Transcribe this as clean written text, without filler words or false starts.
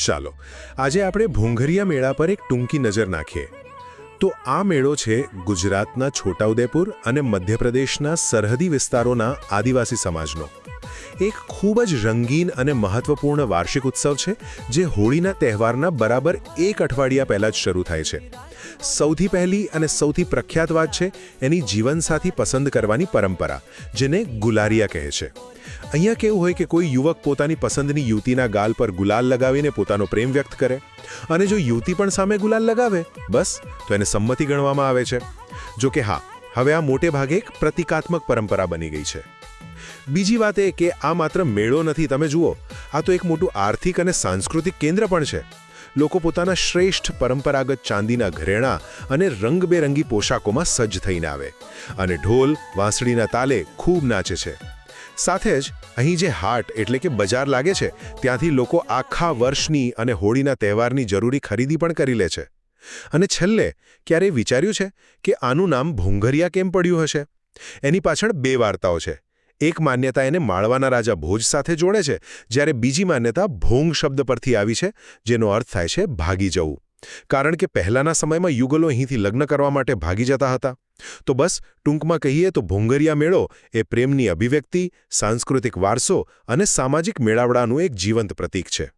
ચાલો આજે આપણે ભોંગરિયા મેળા પર એક ટૂંકી નજર નાખીએ. તો આ મેળો છે ગુજરાતના છોટાઉદેપુર અને મધ્યપ્રદેશના સરહદી વિસ્તારોના આદિવાસી સમાજનો એક ખૂબ જ રંગીન અને મહત્વપૂર્ણ વાર્ષિક ઉત્સવ છે, જે હોળીના તહેવારના બરાબર એક અઠવાડિયા પહેલાં જ શરૂ થાય છે. સૌથી પહેલી અને સૌથી પ્રખ્યાત વાત છે એની જીવનસાથી પસંદ કરવાની પરંપરા, જેને ગુલારિયા કહે છે. અહીંયા કેવું હોય કે કોઈ યુવક પોતાની પસંદની યુવતીના ગાલ પર ગુલાલ લગાવીને પોતાનો પ્રેમ વ્યક્ત કરે, અને જો યુવતી પણ સામે ગુલાલ લગાવે બસ તો એને સંમતિ ગણવામાં આવે છે. જો કે હા, હવે આ મોટે ભાગે એક પ્રતિકાત્મક પરંપરા બની ગઈ છે. બીજી વાત એ કે આ માત્ર મેળો નથી, તમે જુઓ, આ તો એક મોટું આર્થિક અને સાંસ્કૃતિક કેન્દ્ર પણ છે. લોકો પોતાના શ્રેષ્ઠ પરંપરાગત ચાંદીના ઘરેણાં અને રંગબેરંગી પોશાકોમાં સજ્જ થઈને આવે અને ઢોલ વાંસળીના તાલે ખૂબ નાચે છે. સાથે જ અહીં જે હાટ એટલે કે બજાર લાગે છે, ત્યાંથી લોકો આખા વર્ષની અને હોળીના તહેવારની જરૂરી ખરીદી પણ કરી લે છે. અને છેલ્લે ક્યારેય વિચાર્યું છે કે આનું નામ ભોંગરિયા કેમ પડ્યું હશે? એની પાછળ બે વાર્તાઓ છે. એક માન્યતા એને માળવાના રાજા ભોજ સાથે જોડે છે, જ્યારે બીજી માન્યતા ભોંગ શબ્દ પરથી આવી છે, જેનો અર્થ થાય છે ભાગી જવું. કારણ કે પહેલાના સમયમાં યુગલો અહીંથી લગ્ન કરવા માટે ભાગી જતા હતા. તો બસ ટૂંકમાં કહીએ તો ભોંગરિયા મેળો એ પ્રેમની અભિવ્યક્તિ, સાંસ્કૃતિક વારસો અને સામાજિક મેળાવડાનું એક જીવંત પ્રતીક છે.